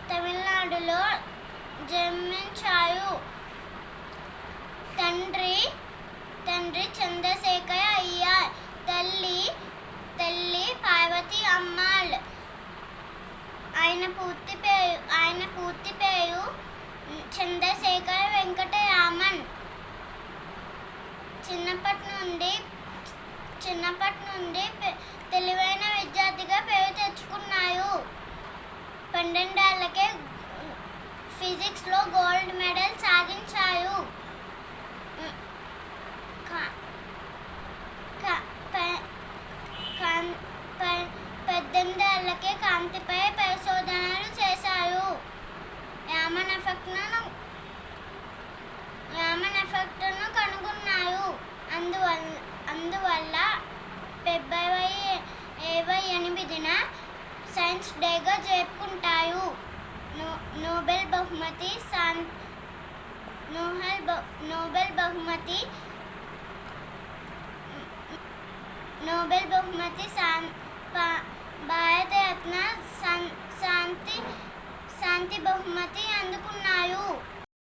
తమిళనాడులో జన్మించారు. తండ్రి చంద్రశేఖర్ అయ్యర్, తల్లి పార్వతి అమ్మాళ్. ఆయన పూర్తి పేరు చంద్రశేఖర్ వెంకటరామన్. చిన్నప్పటి నుండి తెలివైన విద్యార్థిగా పేరు తెచ్చుకున్నారు. 12 ఏళ్లకే ఫిజిక్స్లో గోల్డ్ మెడల్ సాధించారు. 18 ఏళ్లకే కాంతిపై పరిశోధనలు చేశారు. రామన్ ఎఫెక్ట్ను కనుగొన్నారు. అందువల్ల ఫిబ్రవరి 28న సైన్స్ డేగా జరుపుకుంటారు. నోబెల్ బహుమతి భారతరత్న శాంతి బహుమతి అందుకున్నారు.